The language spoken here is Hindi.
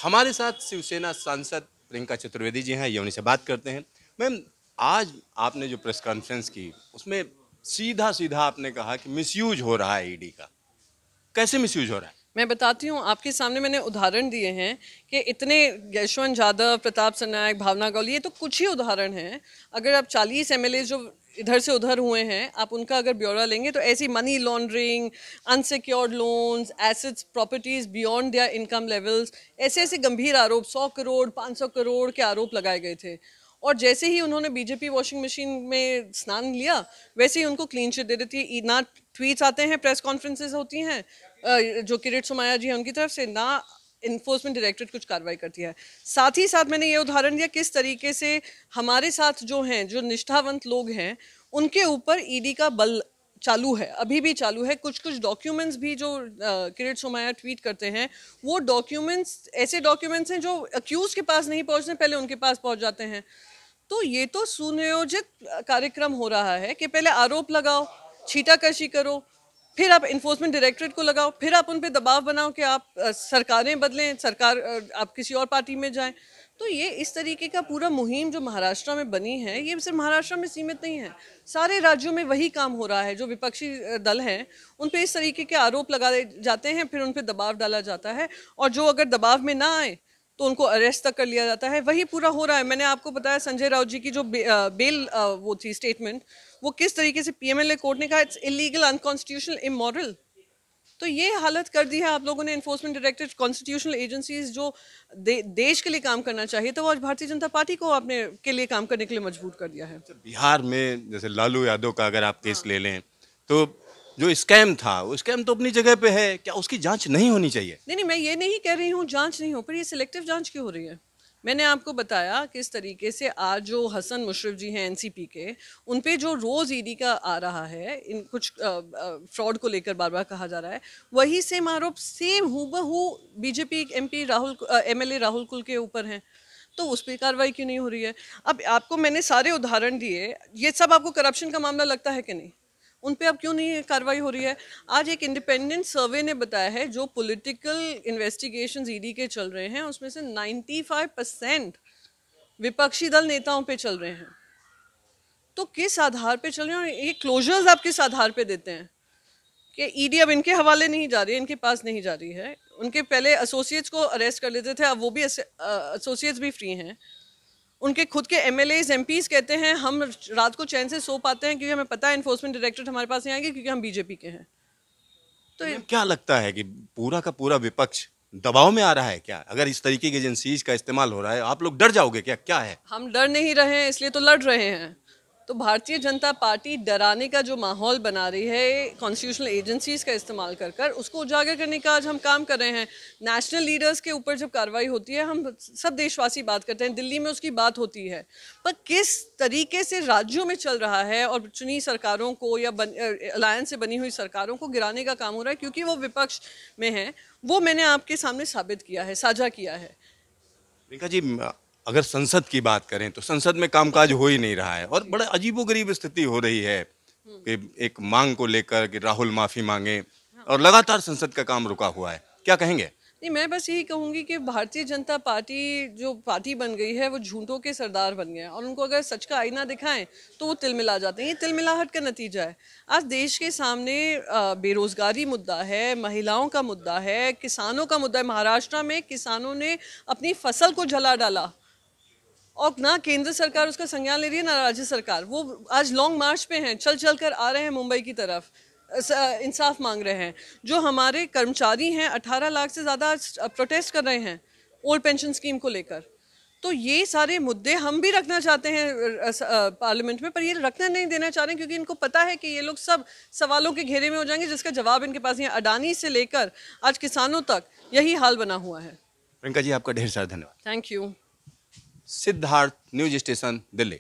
हमारे साथ शिवसेना सांसद प्रियंका चतुर्वेदी जी हैं, ये उन्हीं से बात करते हैं। मैम, आज आपने जो प्रेस कॉन्फ्रेंस की उसमें सीधा सीधा आपने कहा कि मिसयूज हो रहा है ईडी का। कैसे मिसयूज हो रहा है? मैं बताती हूँ, आपके सामने मैंने उदाहरण दिए हैं कि इतने यशवंत यादव, प्रताप सरनायक, भावना गौली, ये तो कुछ ही उदाहरण हैं। अगर आप 40 एमएलए जो इधर से उधर हुए हैं, आप उनका अगर ब्यौरा लेंगे तो ऐसी money laundering, unsecured loans, assets, properties beyond their income levels, ऐसे ऐसे गंभीर आरोप, 100 करोड़ 500 करोड़ के आरोप लगाए गए थे। और जैसे ही उन्होंने बीजेपी वॉशिंग मशीन में स्नान लिया, वैसे ही उनको क्लीन चिट दे देती है। ना ट्वीट्स आते हैं, प्रेस कॉन्फ्रेंसेस होती हैं जो किरीट सोमैया जी हैं उनकी तरफ से, ना इन्फोर्समेंट डायरेक्टरेट कुछ कार्रवाई करती है। साथ ही साथ मैंने ये उदाहरण दिया किस तरीके से हमारे साथ जो हैं, जो निष्ठावंत लोग हैं, उनके ऊपर ईडी का बल चालू है, अभी भी चालू है। कुछ कुछ डॉक्यूमेंट्स भी जो किरीट सोमैया ट्वीट करते हैं, वो डॉक्यूमेंट्स ऐसे डॉक्यूमेंट्स हैं जो अक्यूज के पास नहीं पहुंचते, पहले उनके पास पहुंच जाते हैं। तो ये तो सुनियोजित कार्यक्रम हो रहा है कि पहले आरोप लगाओ, छीटाकशी करो, फिर आप इन्फोर्समेंट डायरेक्टरेट को लगाओ, फिर आप उन पे दबाव बनाओ कि आप सरकारें बदलें, सरकार आप किसी और पार्टी में जाएं। तो ये इस तरीके का पूरा मुहिम जो महाराष्ट्र में बनी है, ये सिर्फ महाराष्ट्र में सीमित नहीं है, सारे राज्यों में वही काम हो रहा है। जो विपक्षी दल हैं उन पे इस तरीके के आरोप लगाए जाते हैं, फिर उन पे दबाव डाला जाता है, और जो अगर दबाव में ना आए तो उनको अरेस्ट तक कर लिया जाता है। वही पूरा हो रहा है। मैंने आपको बताया संजय राउत जी की जो बेल वो थी स्टेटमेंट, वो किस तरीके से पीएमएलए कोर्ट ने कहा इट्स इलीगल, अनकॉन्स्टिट्यूशनल, इमोरल। तो ये हालत कर दी है आप लोगों ने। इन्फोर्समेंट डायरेक्टरेट, कॉन्स्टिट्यूशनल एजेंसीज जो देश के लिए काम करना चाहिए, तो आज भारतीय जनता पार्टी को आपने के लिए काम करने के लिए मजबूर कर दिया है। बिहार में जैसे लालू यादव का अगर आप केस ले लें, तो जो स्कैम था वो स्कैम तो अपनी जगह पे है, क्या उसकी जांच नहीं होनी चाहिए? नहीं नहीं, मैं ये नहीं कह रही हूँ जांच नहीं हो, पर ये सिलेक्टिव जांच क्यों हो रही है? मैंने आपको बताया किस तरीके से आज जो हसन मुशर्रफ जी हैं एनसीपी के, उन पे जो रोज ईडी का आ रहा है, इन कुछ फ्रॉड को लेकर बार बार कहा जा रहा है, वही सेम आरोप सेम हूबहू BJP MP Rahul MLA Rahul कुल के ऊपर हैं। तो उस पर कार्रवाई क्यों नहीं हो रही है? अब आपको मैंने सारे उदाहरण दिए, ये सब आपको करप्शन का मामला लगता है कि नहीं? उन पे अब क्यों नहीं कार्रवाई हो रही है? आज एक इंडिपेंडेंट सर्वे ने बताया है जो पॉलिटिकल इन्वेस्टिगेशंस ईडी के चल रहे हैं, उसमें से 95% विपक्षी दल नेताओं पे चल रहे हैं। तो किस आधार पे चल रहे हैं, और ये क्लोजर्स आप किस आधार पे देते हैं कि ईडी अब इनके हवाले नहीं जा रही है, इनके पास नहीं जा रही है? उनके पहले एसोसिएट्स को अरेस्ट कर लेते थे, अब वो भी एसोसिएट्स भी फ्री हैं। उनके खुद के एमएलएज एमपीज कहते हैं हम रात को चैन से सो पाते हैं क्योंकि हमें पता है इन्फोर्समेंट डायरेक्टरेट हमारे पास नहीं आएंगे क्योंकि हम बीजेपी के हैं। तो क्या लगता है कि पूरा का पूरा विपक्ष दबाव में आ रहा है क्या? अगर इस तरीके की एजेंसीज का इस्तेमाल हो रहा है, आप लोग डर जाओगे क्या? क्या है? हम डर नहीं रहे हैं, इसलिए तो लड़ रहे हैं। तो भारतीय जनता पार्टी डराने का जो माहौल बना रही है कॉन्स्टिट्यूशनल एजेंसीज का इस्तेमाल कर कर, उसको उजागर करने का आज हम काम कर रहे हैं। नेशनल लीडर्स के ऊपर जब कार्रवाई होती है, हम सब देशवासी बात करते हैं, दिल्ली में उसकी बात होती है, पर किस तरीके से राज्यों में चल रहा है और चुनी सरकारों को या अलायंस से बनी हुई सरकारों को गिराने का काम हो रहा है क्योंकि वो विपक्ष में है, वो मैंने आपके सामने साबित किया है, साझा किया है। प्रियंका जी, अगर संसद की बात करें तो संसद में कामकाज हो ही नहीं रहा है और बड़ा अजीबोगरीब स्थिति हो रही है कि एक मांग को लेकर कि राहुल माफी मांगे और लगातार संसद का काम रुका हुआ है। क्या कहेंगे? नहीं, मैं बस यही कहूंगी कि भारतीय जनता पार्टी जो पार्टी बन गई है वो झूठों के सरदार बन गए हैं, और उनको अगर सच का आईना दिखाएं तो वो तिलमिला जाते हैं। ये तिलमिलाहट का नतीजा है। आज देश के सामने बेरोजगारी मुद्दा है, महिलाओं का मुद्दा है, किसानों का मुद्दा है। महाराष्ट्र में किसानों ने अपनी फसल को जला डाला और ना केंद्र सरकार उसका संज्ञान ले रही है ना राज्य सरकार। वो आज लॉन्ग मार्च पे हैं, चल चल कर आ रहे हैं मुंबई की तरफ, इंसाफ मांग रहे हैं। जो हमारे कर्मचारी हैं 18 लाख से ज़्यादा आज प्रोटेस्ट कर रहे हैं ओल्ड पेंशन स्कीम को लेकर। तो ये सारे मुद्दे हम भी रखना चाहते हैं पार्लियामेंट में, पर ये रखना नहीं देना चाह रहे हैं क्योंकि इनको पता है कि ये लोग सब सवालों के घेरे में हो जाएंगे जिसका जवाब इनके पास नहीं है। अडानी से लेकर आज किसानों तक यही हाल बना हुआ है। प्रियंका जी, आपका ढेर सारा धन्यवाद। Thank you. Siddharth, news station, Delhi.